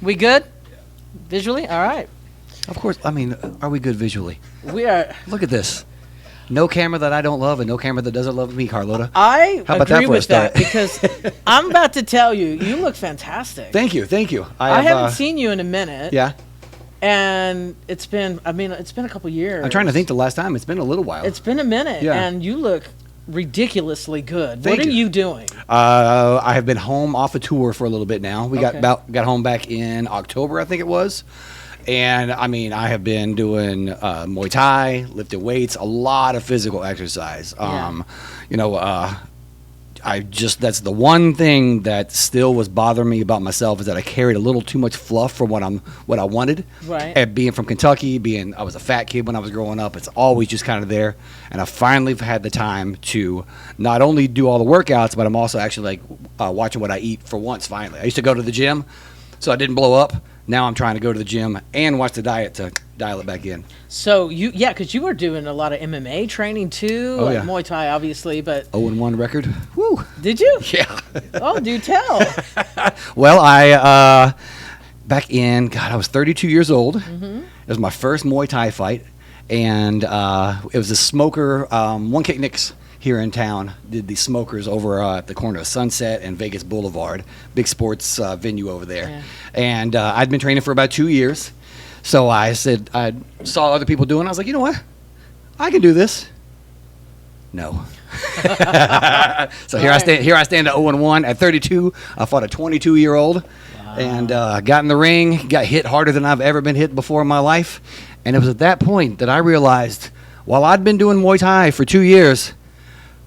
We good? Visually? All right. Of course. I mean, are we good visually? We are. Look at this. No camera that I don't love and no camera that doesn't love me, Carlota. I How about agree that for a with that start? because I'm about to tell you, you look fantastic. Thank you. I haven't seen you in a minute. Yeah. And it's been a couple years. I'm trying to think the last time. It's been a little while. It's been a minute. Yeah. And you look ridiculously good. Thank What are you. you doing? I have been home off a tour for a little bit now. We Okay. got home back in October, I think it was. And I mean, I have been doing Muay Thai, lifted weights, a lot of physical exercise. Yeah. You know, that's the one thing that still was bothering me about myself is that I carried a little too much fluff for what I wanted. Right. And being from Kentucky, I was a fat kid when I was growing up. It's always just kind of there. And I finally had the time to not only do all the workouts, but I'm also actually watching what I eat for once. Finally, I used to go to the gym, so I didn't blow up. Now I'm trying to go to the gym and watch the diet to dial it back in. So because you were doing a lot of MMA training too, Oh, like yeah. Muay Thai, obviously. But 0-1 record. Woo. did you? Yeah. Oh, do tell. Well, I back in I was 32 years old. Mm-hmm. It was my first Muay Thai fight, and it was a smoker. One Kick Nicks here in town did the smokers over at the corner of Sunset and Vegas Boulevard, big sports venue over there. Yeah. And I'd been training for about 2 years, so I said I saw other people doing it. I was like, you know what, I can do this. No. So here I stand at 0-1 at 32. I fought a 22-year-old. Wow. And got in the ring, got hit harder than I've ever been hit before in my life. And it was at that point that I realized, while I'd been doing Muay Thai for 2 years,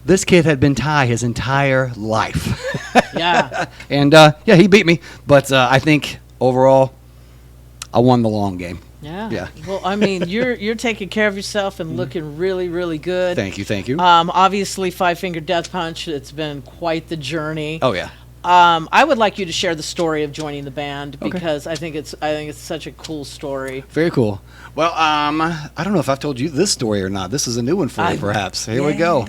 this kid had been Thai his entire life. Yeah. And, he beat me. But I think, overall, I won the long game. Yeah. Yeah. Well, I mean, you're taking care of yourself and looking really, really good. Thank you. Obviously, Five Finger Death Punch. It's been quite the journey. Oh, yeah. I would like you to share the story of joining the band Okay. because I think it's such a cool story. Very cool. Well, I don't know if I've told you this story or not. This is a new one for you, perhaps. Here we go.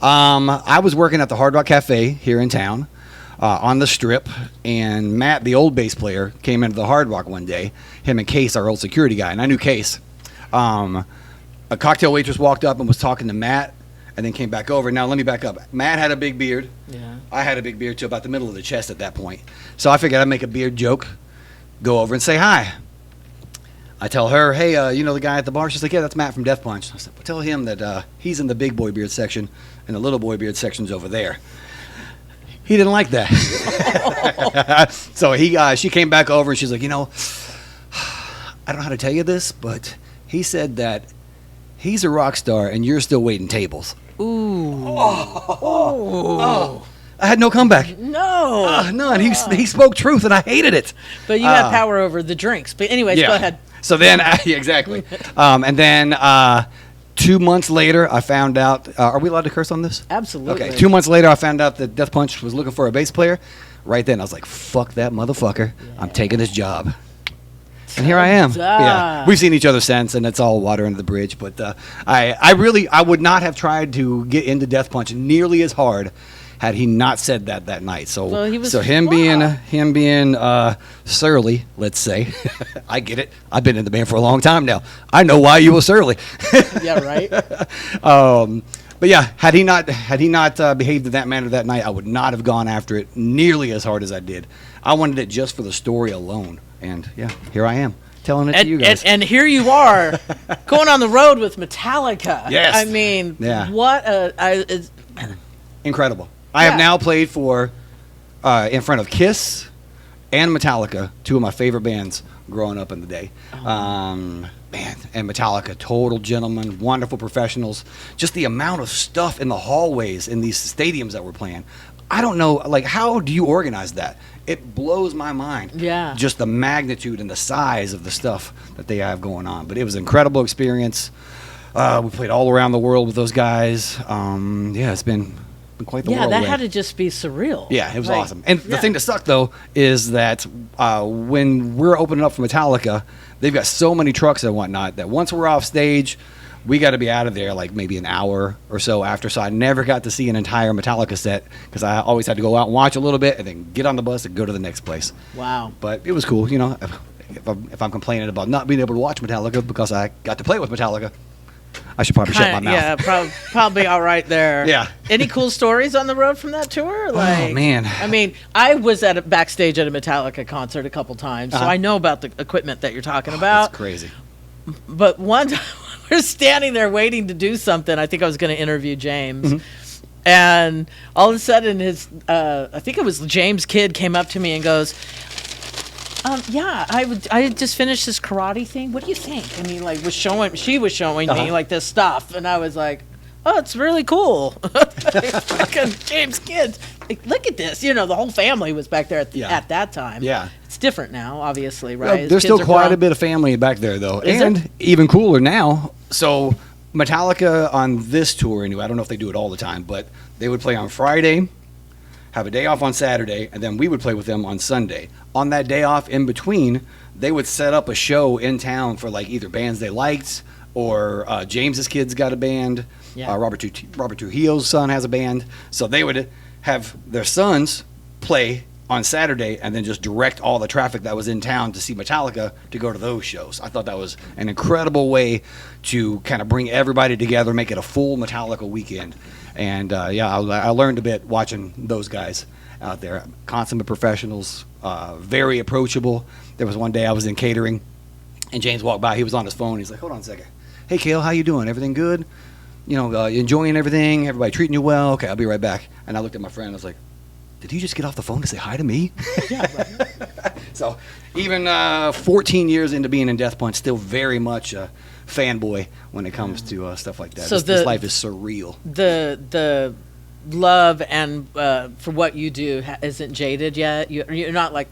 I was working at the Hard Rock Cafe here in town on the Strip, and Matt, the old bass player, came into the Hard Rock one day. Him and Case, our old security guy, and I knew Case. A cocktail waitress walked up and was talking to Matt, and then came back over. Now, let me back up. Matt had a big beard. Yeah. I had a big beard to about the middle of the chest at that point. So I figured I'd make a beard joke, go over and say hi. I tell her, hey, you know the guy at the bar? She's like, yeah, that's Matt from Death Punch. I said, well, tell him that he's in the big boy beard section, and the little boy beard section's over there. He didn't like that. So she came back over, and she's like, you know, I don't know how to tell you this, but he said that he's a rock star, and you're still waiting tables. Ooh. Oh. I had no comeback. No. None. He spoke truth, and I hated it. But you had power over the drinks. But anyways, Yeah. go ahead. So then, yeah, exactly. And then 2 months later, I found out. Are we allowed to curse on this? Absolutely. Okay. 2 months later, I found out that Death Punch was looking for a bass player. Right then, I was like, "Fuck that motherfucker! I'm taking his job." And here I am. Yeah, we've seen each other since, and it's all water under the bridge. But I would not have tried to get into Death Punch nearly as hard had he not said that night. So, Well, he was him flawed. being surly, let's say, I get it. I've been in the band for a long time now. I know why you were surly. Yeah, right. But yeah, had he not behaved in that manner that night, I would not have gone after it nearly as hard as I did. I wanted it just for the story alone, and yeah, here I am telling it to you guys. And here you are, going on the road with Metallica. Yes. I mean, Yeah. what Incredible. I have now played for in front of Kiss and Metallica, two of my favorite bands growing up in the day. Man, and Metallica, total gentlemen, wonderful professionals. Just the amount of stuff in the hallways in these stadiums that we're playing. I don't know, like, how do you organize that? It blows my mind. Yeah. Just the magnitude and the size of the stuff that they have going on. But it was an incredible experience. We played all around the world with those guys. Yeah, it's been been quite the Yeah, whirlwind. that had to just be surreal. Yeah, it was Like, awesome. And the thing that sucked, though, is that when we're opening up for Metallica, they've got so many trucks and whatnot that once we're off stage, we got to be out of there like maybe an hour or so after. So I never got to see an entire Metallica set because I always had to go out and watch a little bit and then get on the bus and go to the next place. Wow. But it was cool, you know. If I'm complaining about not being able to watch Metallica because I got to play with Metallica, I should probably shut my mouth. Yeah, probably all right there. Yeah. Any cool stories on the road from that tour? Like, Oh, man. I mean, I was backstage at a Metallica concert a couple times, so I know about the equipment that you're talking about. That's crazy. But one time we're standing there waiting to do something. I think I was going to interview James. Mm-hmm. And all of a sudden I think it was James' kid came up to me and goes, I just finished this karate thing. What do you think? And he she was showing me like this stuff. And I was like, oh, it's really cool. Fucking James' kids. Like, look at this. You know, the whole family was back there at that time. Yeah. It's different now, obviously, right? Well, there's still quite a bit of family back there, though. And even cooler now. So Metallica on this tour, anyway, I don't know if they do it all the time, but they would play on Friday, have a day off on Saturday, and then we would play with them on Sunday. On that day off in between, they would set up a show in town for like either bands they liked or James's kids got a band. Yeah. Robert Trujillo's son has a band. So they would have their sons play on Saturday and then just direct all the traffic that was in town to see Metallica to go to those shows. I thought that was an incredible way to kind of bring everybody together, make it a full Metallica weekend. And I learned a bit watching those guys out there. Consummate professionals, very approachable. There was one day I was in catering and James walked by. He was on his phone. He's like, hold on a second. Hey, Kael, how you doing? Everything good? You know, enjoying everything? Everybody treating you well? Okay, I'll be right back. And I looked at my friend. I was like, did he just get off the phone to say hi to me? Yeah, right. So even 14 years into being in Death Punch, still very much a fanboy when it comes to stuff like that. So this life is surreal. The love and for what you do isn't jaded yet. You're not like,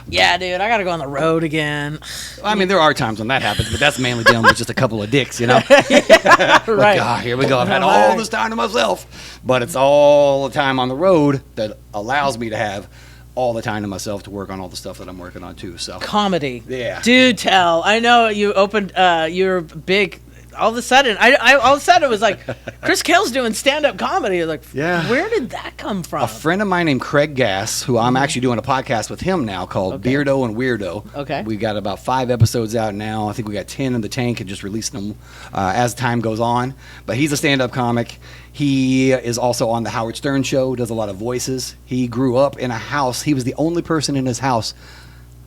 yeah, dude, I got to go on the road again. I mean, there are times when that happens, but that's mainly dealing with just a couple of dicks, you know? Right. Like, here we go. I've had all this time to myself, but it's all the time on the road that allows me to have all the time to myself to work on all the stuff that I'm working on too. So comedy. Yeah. Do tell. I know you opened your big. All of a sudden, it was like Chris Kael's doing stand-up comedy. Like, yeah. Where did that come from? A friend of mine named Craig Gass, who I'm actually doing a podcast with him now called Beardo and Weirdo. Okay. We got about 5 episodes out now. I think we got 10 in the tank and just releasing them as time goes on. But he's a stand-up comic. He is also on the Howard Stern show, does a lot of voices. He grew up in a house. He was the only person in his house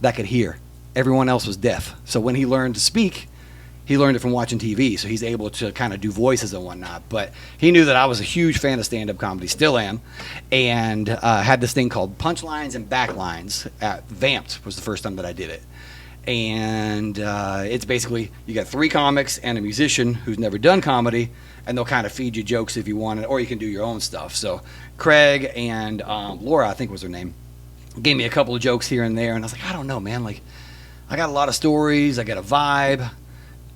that could hear. Everyone else was deaf. So when he learned to speak, he learned it from watching TV, so he's able to kind of do voices and whatnot. But he knew that I was a huge fan of stand-up comedy, still am, and had this thing called Punchlines and Backlines at Vamped was the first time that I did it. And it's basically, you got 3 comics and a musician who's never done comedy, and they'll kind of feed you jokes if you want it, or you can do your own stuff. So Craig and Laura, I think was her name, gave me a couple of jokes here and there, and I was like, I don't know, man. Like, I got a lot of stories, I got a vibe.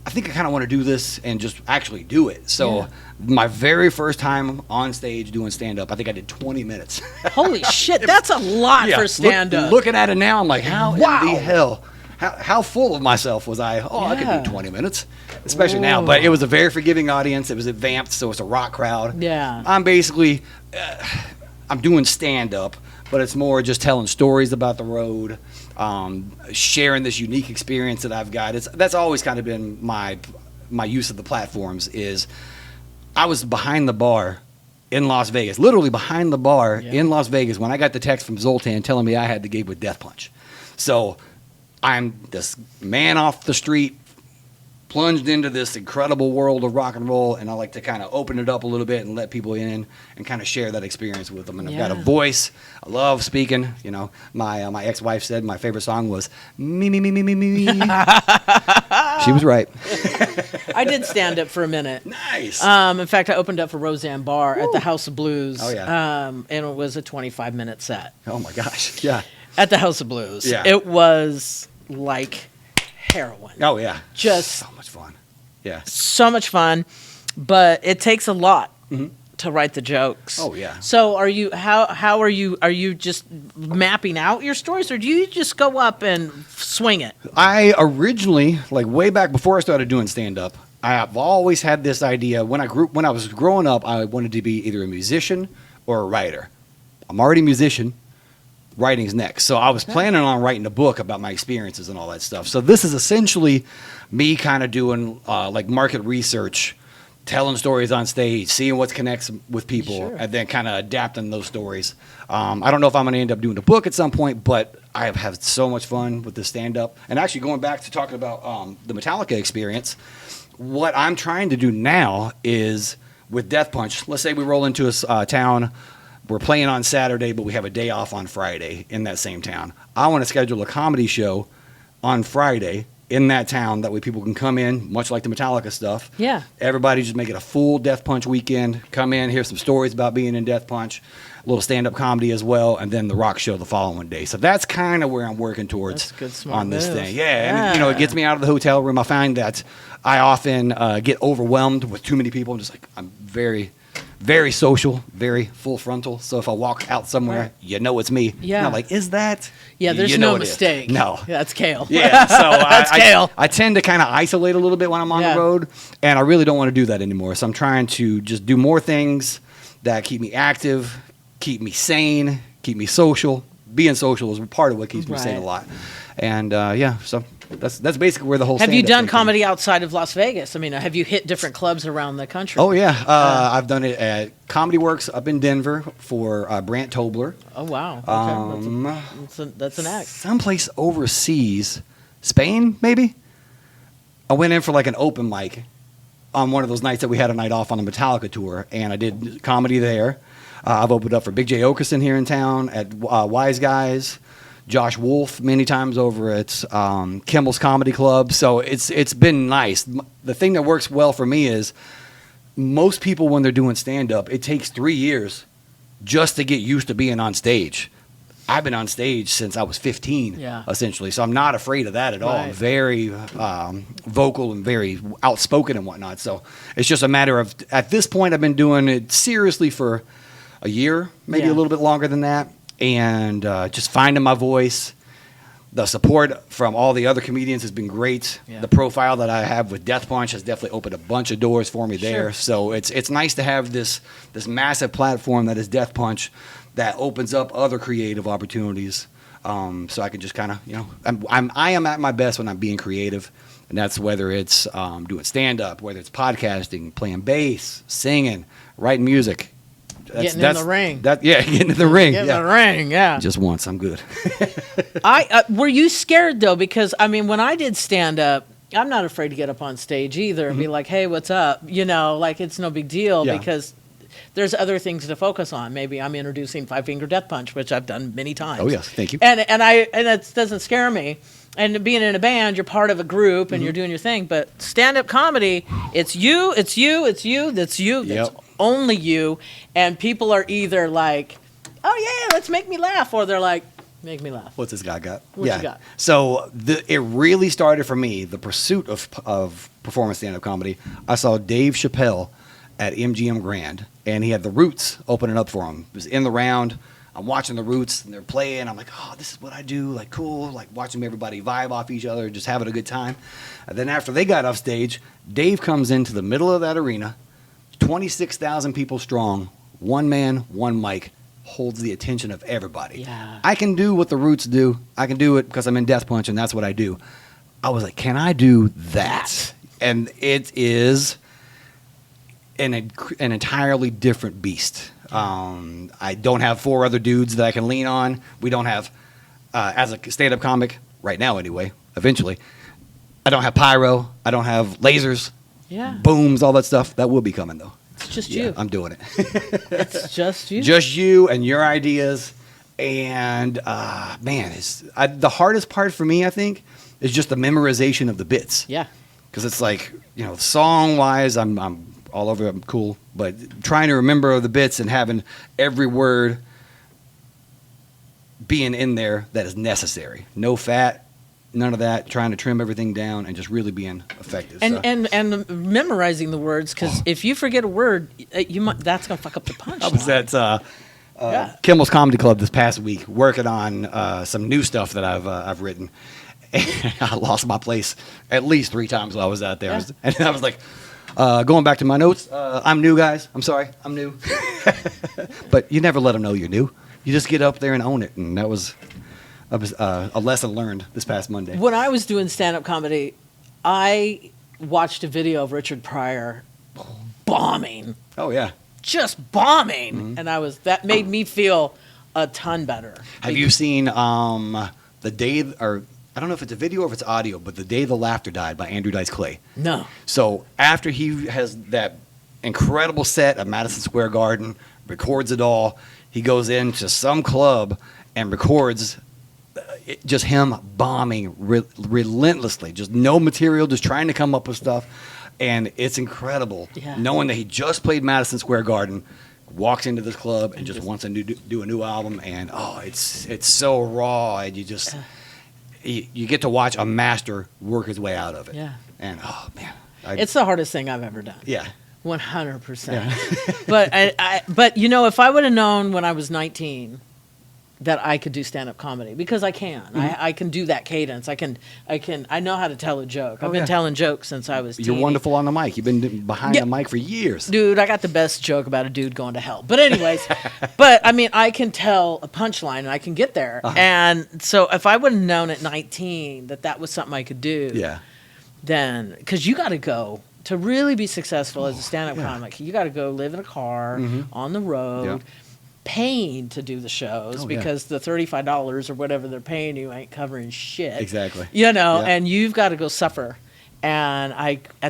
I think I kind of want to do this and just actually do it. So my very first time on stage doing stand-up, I think I did 20 minutes. Holy shit, that's a lot for stand-up. Looking at it now, I'm like, how in the hell? How full of myself was I? I could do 20 minutes, especially now. But it was a very forgiving audience. It was at Vamped, so it's a rock crowd. Yeah. I'm basically, I'm doing stand-up, but it's more just telling stories about the road. Sharing this unique experience that I've got. That's always kind of been my use of the platforms. Is I was behind the bar in Las Vegas, literally behind the bar in Las Vegas when I got the text from Zoltan telling me I had the gig with Death Punch. So I'm this man off the street, plunged into this incredible world of rock and roll, and I like to kind of open it up a little bit and let people in and kind of share that experience with them. And I've got a voice. I love speaking. You know, my ex-wife said my favorite song was me, me, me, me, me, me. She was right. I did stand up for a minute. Nice. In fact, I opened up for Roseanne Barr at the House of Blues. Oh, yeah. And it was a 25-minute set. Oh, my gosh. Yeah. At the House of Blues. Yeah. It was like heroin. Oh, yeah. Just so much fun. Yeah. So much fun, but it takes a lot to write the jokes. Oh, yeah. So are you how are you just mapping out your stories, or do you just go up and swing it? I originally, like way back before I started doing stand-up, I've always had this idea. When I was growing up, I wanted to be either a musician or a writer. I'm already a musician. Writing's next. So I was planning on writing a book about my experiences and all that stuff. So this is essentially me kind of doing like market research, telling stories on stage, seeing what connects with people, Sure. and then kind of adapting those stories. I don't know if I'm going to end up doing a book at some point, but I have had so much fun with the stand-up. And actually going back to talking about the Metallica experience, what I'm trying to do now is with Death Punch, let's say we roll into a town, we're playing on Saturday, but we have a day off on Friday in that same town. I want to schedule a comedy show on Friday in that town. That way people can come in, much like the Metallica stuff. Yeah. Everybody just make it a full Death Punch weekend. Come in, hear some stories about being in Death Punch, a little stand-up comedy as well, and then the rock show the following day. So that's kind of where I'm working towards That's a good, smart on this move. thing. Yeah, and it gets me out of the hotel room. I find that I often get overwhelmed with too many people. I'm very, very social, very full frontal. So if I walk out somewhere, Right. you know it's me. Yeah. And I'm like, is that? Yeah, there's You know no it is. mistake. No. Yeah, that's Kael. Yeah, so That's Kael. I tend to kind of isolate a little bit when I'm on Yeah. the road, and I really don't want to do that anymore. So I'm trying to just do more things that keep me active, keep me sane, keep me social. Being social is part of what keeps me sane a Right. lot. And so that's basically where the whole Have you stand-up done thing came. comedy outside of Las Vegas? I mean, have you hit different clubs around the country? Oh yeah, I've done it at Comedy Works up in Denver for Brant Tobler. Oh, wow. Okay. Um, That's an act. Someplace overseas, Spain maybe. I went in for like an open mic on one of those nights that we had a night off on the Metallica tour, and I did comedy there. I've opened up for Big J Okerson here in town at Wise Guys, Josh Wolf many times over at Kimball's Comedy Club. So it's been nice. The thing that works well for me is most people when they're doing stand-up, it takes 3 years just to get used to being on stage. I've been on stage since I was 15, Yeah. essentially. So I'm not afraid of that at all. I'm Right. very vocal and very outspoken and whatnot. So it's just a matter of, at this point, I've been doing it seriously for a year, maybe Yeah. a little bit longer than that. And just finding my voice. The support from all the other comedians has been great. Yeah. The profile that I have with Death Punch has definitely opened a bunch of doors for me there. Sure. So it's nice to have this massive platform that is Death Punch that opens up other creative opportunities. So I can just kind of, I am at my best when I'm being creative. And that's whether it's doing stand-up, whether it's podcasting, playing bass, singing, writing music. Getting in the ring. Getting in the ring. Get in yeah. the ring, yeah. Just once, I'm good. Were you scared though? Because I mean, when I did stand up, I'm not afraid to get up on stage either and be like, "Hey, what's up?" Like it's no big deal Yeah. because there's other things to focus on. Maybe I'm introducing Five Finger Death Punch, which I've done many times. Oh yes, thank you. And that doesn't scare me. And being in a band, you're part of a group and you're doing your thing. But stand-up comedy, it's you, that's you, that's Yep. that's only you. And people are either like, "Oh yeah, let's make me laugh," or they're like, "Make me laugh." What's this guy got? What you got? So it really started for me, the pursuit of performance stand-up comedy. I saw Dave Chappelle at MGM Grand, and he had the Roots opening up for him. It was in the round. I'm watching the Roots, and they're playing. I'm like, oh, this is what I do. Like, cool. Like, watching everybody vibe off each other, just having a good time. And then after they got off stage, Dave comes into the middle of that arena, 26,000 people strong, one man, one mic, holds the attention of everybody. Yeah. I can do what the Roots do. I can do it because I'm in Death Punch, and that's what I do. I was like, can I do that? And it is an entirely different beast. I don't have 4 other dudes that I can lean on. We don't have, as a stand-up comic, right now anyway, eventually, I don't have pyro. I don't have lasers, Yeah. booms, all that stuff. That will be coming, though. It's just Yeah, you. I'm doing it. It's just you. Just you and your ideas. And, man, the hardest part for me, I think, is just the memorization of the bits. Yeah. Because it's like, song-wise, I'm all over, I'm cool. But trying to remember the bits and having every word being in there that is necessary. No fat, none of that, trying to trim everything down and just really being effective. And memorizing the words, because if you forget a word, that's gonna fuck up the punch. I was at Kimmel's Comedy Club this past week working on some new stuff that I've written. And I lost my place at least 3 times while I was out there. Yeah. And I was like, going back to my notes, I'm new, guys. I'm sorry, I'm new. But you never let them know you're new. You just get up there and own it. And that was a lesson learned this past Monday. When I was doing stand-up comedy, I watched a video of Richard Pryor bombing. Oh, yeah. Just bombing. And that made me feel a ton better. Have you seen the day, or I don't know if it's a video or if it's audio, but The Day the Laughter Died by Andrew Dice Clay? No. So after he has that incredible set at Madison Square Garden, records it all, he goes into some club and records just him bombing relentlessly, just no material, just trying to come up with stuff. And it's incredible knowing that he just played Madison Square Garden, walks into this club and just wants to do a new album. And, it's so raw. And you just, you get to watch a master work his way out of it. Yeah. And, oh, man. It's the hardest thing I've ever done. Yeah. 100%. Yeah. But if I would have known when I was 19 that I could do stand-up comedy, because I can. I can do that cadence. I know how to tell a joke. I've been telling jokes since I was You're wonderful on the mic. You've been behind the mic for years. Dude, I got the best joke about a dude going to hell. But anyways, I can tell a punchline and I can get there. And so if I would have known at 19 that was something I could do, then, because you got to go. To really be successful as a stand-up comic, you got to go live in a car, on the road, paying to do the shows, because the $35 or whatever they're paying you ain't covering shit. Exactly. And you've got to go suffer. And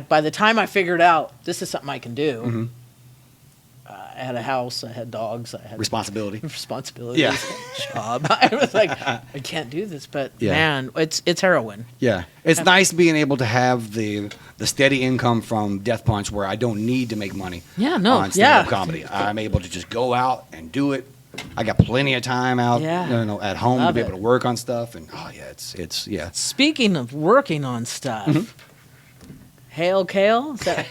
by the time I figured out this is something I can do, I had a house, I had dogs, I had responsibilities, job. I was like, I can't do this, but man, it's heroin. Yeah, it's nice being able to have the steady income from Death Punch, where I don't need to make money. On stand-up comedy, I'm able to just go out and do it. I got plenty of time out, at home to be able to work on stuff, and it's. Speaking of working on stuff. Hail Kael? Did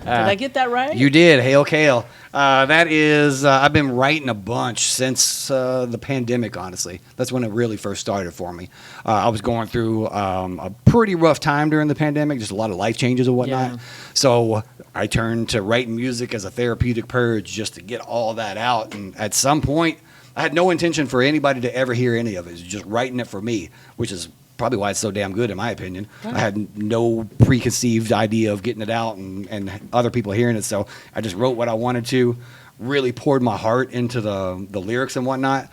I get that right? You did. Hail Kael. That is, I've been writing a bunch since the pandemic, honestly. That's when it really first started for me. I was going through a pretty rough time during the pandemic, just a lot of life changes and whatnot. So I turned to writing music as a therapeutic purge just to get all that out. And at some point, I had no intention for anybody to ever hear any of it. It was just writing it for me, which is probably why it's so damn good, in my opinion. I had no preconceived idea of getting it out and other people hearing it, so I just wrote what I wanted to, really poured my heart into the lyrics and whatnot.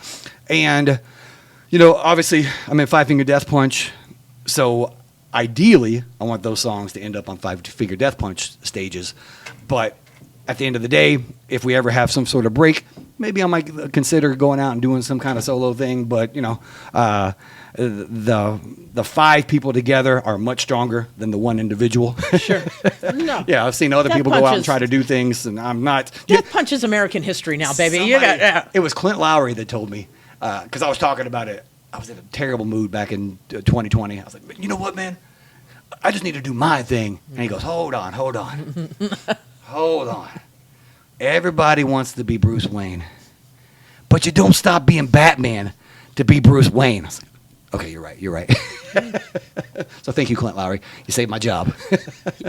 And, obviously, I'm in Five Finger Death Punch, so ideally, I want those songs to end up on Five Finger Death Punch stages. But at the end of the day, if we ever have some sort of break, maybe I might consider going out and doing some kind of solo thing. But, the 5 people together are much stronger than the one individual. Sure. No. Yeah, I've seen other people go out and try to do things, and I'm not. Death Punch is American history now, baby. It was Clint Lowry that told me, because I was talking about it. I was in a terrible mood back in 2020. I was like, you know what, man? I just need to do my thing. And he goes, hold on. Hold on. Everybody wants to be Bruce Wayne, but you don't stop being Batman to be Bruce Wayne. I was like, okay, you're right. So thank you, Clint Lowry. You saved my job.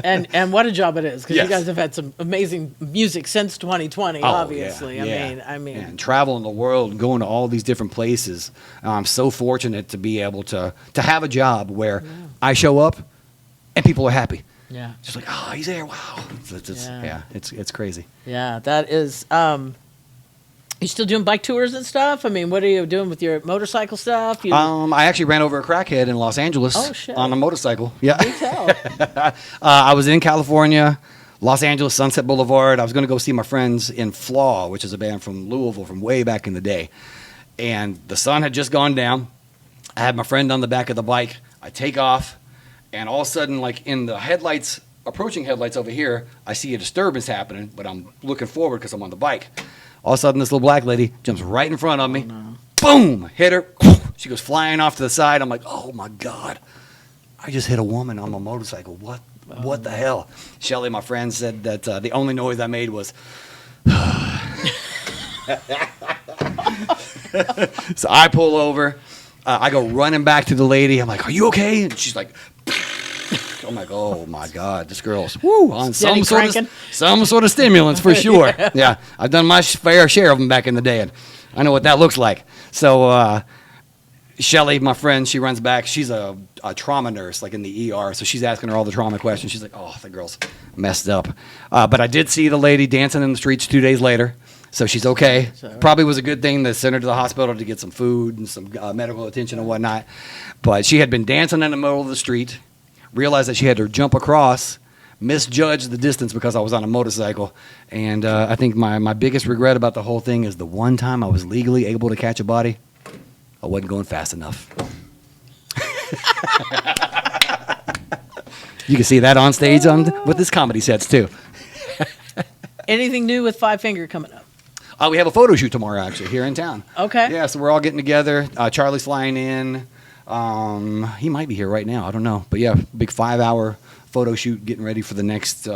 and what a job it is, because you guys have had some amazing music since 2020, obviously. Yeah. I mean. And traveling the world and going to all these different places. I'm so fortunate to be able to have a job where I show up and people are happy. Yeah. Just like, oh, he's there. Wow. It's crazy. Yeah, that is. You still doing bike tours and stuff? I mean, what are you doing with your motorcycle stuff? I actually ran over a crackhead in Los Angeles on a motorcycle. Yeah. Do tell. I was in California, Los Angeles, Sunset Boulevard. I was going to go see my friends in Flaw, which is a band from Louisville from way back in the day. And the sun had just gone down. I had my friend on the back of the bike. I take off, and all of a sudden, like in the headlights, approaching headlights over here, I see a disturbance happening, but I'm looking forward because I'm on the bike. All of a sudden, this little black lady jumps right in front of me, boom, hit her. She goes flying off to the side. I'm like, oh my God, I just hit a woman on my motorcycle. What the hell? Shelly, my friend, said that the only noise I made was. So I pull over. I go running back to the lady. I'm like, are you okay? And she's like, I'm like, oh my God, this girl's on some sort of stimulants for sure. Yeah, I've done my fair share of them back in the day, and I know what that looks like. So Shelly, my friend, she runs back. She's a trauma nurse, like in the ER, so she's asking her all the trauma questions. She's like, oh, the girl's messed up. But I did see the lady dancing in the streets 2 days later. So she's okay. Probably was a good thing to send her to the hospital to get some food and some medical attention and whatnot. But she had been dancing in the middle of the street, realized that she had to jump across, misjudged the distance because I was on a motorcycle. And I think my biggest regret about the whole thing is the one time I was legally able to catch a body, I wasn't going fast enough. You can see that on stage with his comedy sets too. Anything new with Five Finger coming up? We have a photo shoot tomorrow, actually, here in town. Okay. Yeah, so we're all getting together. Charlie's flying in. He might be here right now. I don't know. But, yeah, big 5-hour photo shoot, getting ready for the next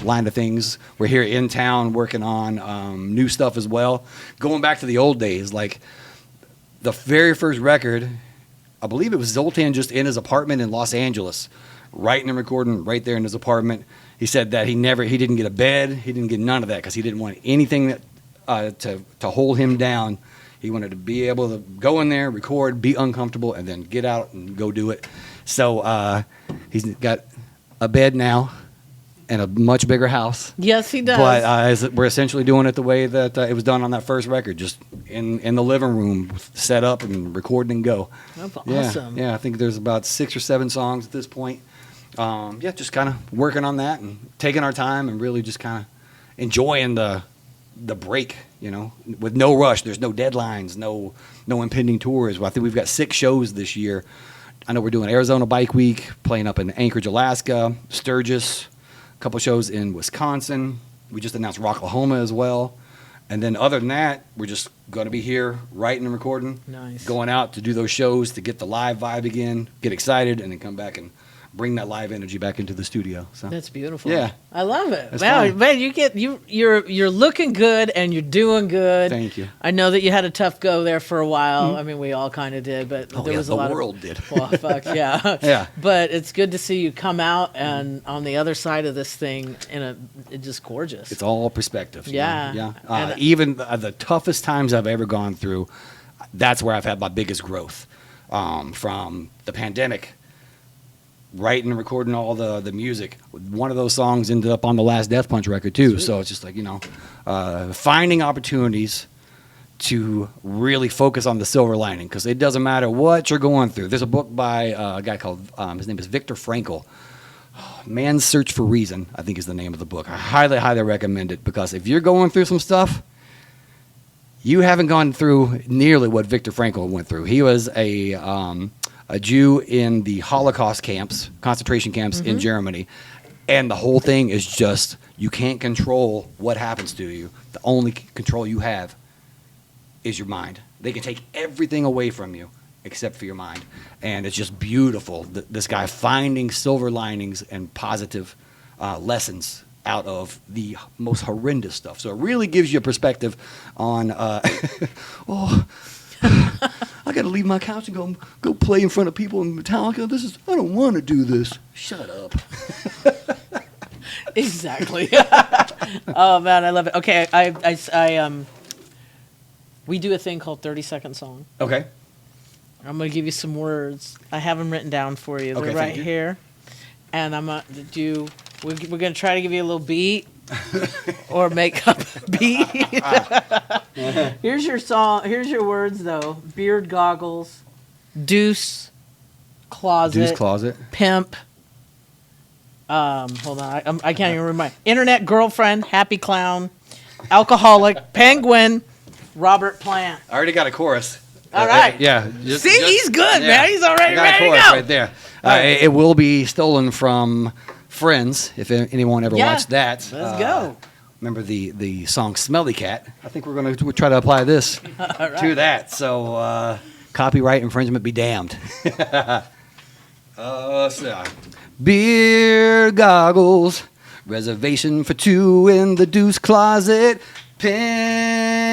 line of things. We're here in town working on new stuff as well. Going back to the old days, like the very first record, I believe it was Zoltan just in his apartment in Los Angeles, writing and recording right there in his apartment. He said that he didn't get a bed. He didn't get none of that because he didn't want anything that to hold him down. He wanted to be able to go in there, record, be uncomfortable, and then get out and go do it. So he's got a bed now and a much bigger house. Yes, he does. But we're essentially doing it the way that it was done on that first record, just in the living room, set up and record and go. That's awesome. Yeah, I think there's about 6 or 7 songs at this point. Just kind of working on that and taking our time and really just kind of enjoying the break, with no rush. There's no deadlines, no impending tours. Well, I think we've got 6 shows this year. I know we're doing Arizona Bike Week, playing up in Anchorage, Alaska, Sturgis, a couple shows in Wisconsin. We just announced Rocklahoma as well. And then other than that, we're just going to be here writing and recording. Nice. Going out to do those shows to get the live vibe again, get excited, and then come back and bring that live energy back into the studio. So that's beautiful. Yeah, I love it. It's wow, fun. man, you're looking good and you're doing good. Thank you. I know that you had a tough go there for a while. Mm-hmm. I mean, we all kind of did, but there was a lot. The world did. Well, fuck yeah. Yeah. But it's good to see you come out and on the other side of this thing, it's just gorgeous. It's all perspective. Yeah. Yeah. Even the toughest times I've ever gone through, that's where I've had my biggest growth. From the pandemic. Writing and recording all the music. One of those songs ended up on the last Death Punch record too. Sweet. So it's just like, finding opportunities to really focus on the silver lining, because it doesn't matter what you're going through. There's a book by a guy called, his name is Viktor Frankl. Man's Search for Reason, I think is the name of the book. I highly, highly recommend it, because if you're going through some stuff, you haven't gone through nearly what Viktor Frankl went through. He was a Jew in the Holocaust camps, concentration camps in Germany. And the whole thing is just, you can't control what happens to you. The only control you have is your mind. They can take everything away from you except for your mind. And it's just beautiful, this guy finding silver linings and positive lessons out of the most horrendous stuff. So it really gives you a perspective on, I got to leave my couch and go play in front of people in Metallica. I don't want to do this. Shut up. Exactly. Oh man, I love it. Okay, I we do a thing called 30-second song. Okay. I'm gonna give you some words. I have them written down for you. They're Okay, right here, and I'm gonna do. We're gonna try to give you a little beat. Or make up a beat. Here's your song. Here's your words, though. Beard goggles, deuce, closet, pimp. Hold on, I can't even remember. Internet girlfriend, happy clown, alcoholic, penguin, Robert Plant. I already got a chorus. All right. Yeah. He's good, man. He's already ready to go. Right there. Right. It will be stolen from Friends, if anyone ever watched that. Let's go. remember the song "Smelly Cat." I think we're going to try to apply this to that. So copyright infringement be damned. Beer goggles, reservation for 2 in the Deuce Closet, pimpin'.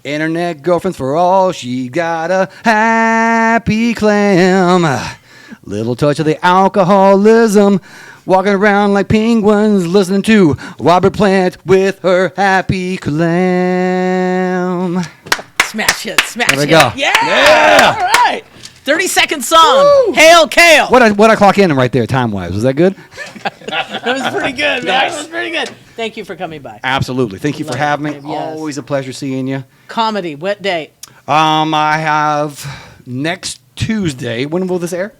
Internet girlfriends for all, she got a happy clam. Little touch of the alcoholism, walking around like penguins, listening to Robert Plant with her happy clam. Smash it, smash There we it. go. Yeah! All right. 30-second song. Woo! Hail Kael. What I clock in right there time-wise? Was that good? That was pretty good, man. That was pretty good. Thank you for coming by. Absolutely. Thank you for Love having me. it, yes. Always a pleasure seeing you. Comedy, what date? I have next Tuesday. When will this air?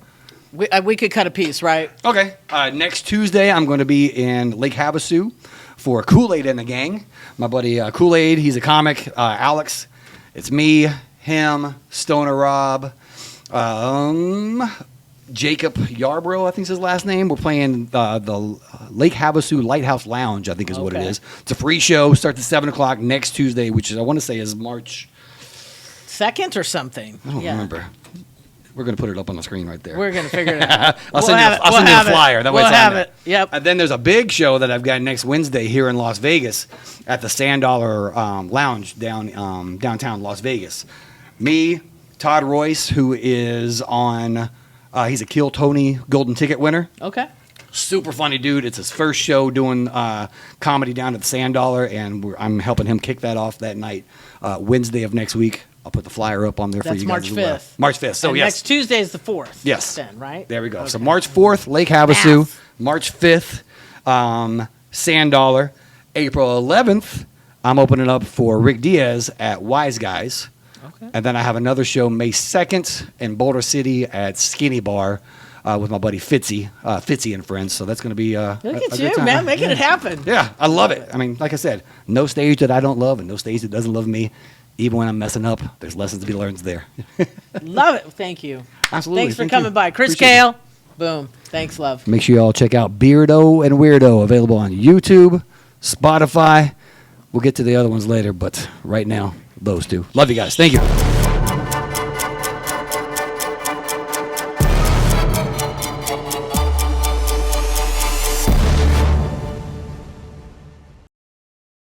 We could cut a piece, right? Okay. Next Tuesday, I'm going to be in Lake Havasu for Kool-Aid and the Gang. My buddy Kool-Aid, he's a comic. Alex, it's me, him, Stoner Rob, Jacob Yarbrough, I think is his last name. We're playing the Lake Havasu Lighthouse Lounge, I think is what it is. It's a free show. Starts at 7 o'clock next Tuesday, which is, I want to say, is March 2nd or something. I don't remember. We're going to put it up on the screen right there. We're going to figure it out. I'll send you a flyer. That way We'll it's on have there. it. Yep. And then there's a big show that I've got next Wednesday here in Las Vegas at the Sand Dollar Lounge downtown Las Vegas. Me, Todd Royce, who is on, he's a Kill Tony Golden Ticket winner. Okay. Super funny dude. It's his first show doing comedy down at the Sand Dollar, and I'm helping him kick that off that night, Wednesday of next week. I'll put the flyer up on there for That's you March guys as well. 5th. March 5th. So, and yes. next Tuesday is the 4th. Yes. Then, right? There we go. Okay. So March 4th, Lake Havasu. Math. March 5th, Sand Dollar. April 11th, I'm opening up for Rick Diaz at Wise Guys. Okay. And then I have another show May 2nd in Boulder City at Skinny Bar with my buddy Fitzy and friends. So that's going to be Look a at good you, time. man, making it happen. Yeah, I love it. I mean, like I said, no stage that I don't love and no stage that doesn't love me. Even when I'm messing up, there's lessons to be learned there. Love it. Thank you. Absolutely. Thanks for Thank coming you. by. Chris Appreciate Kael. Boom. Thanks, love. Make sure you all check out Beardo and Weirdo, available on YouTube, Spotify. We'll get to the other ones later, but right now, those two. Love you guys. Thank you.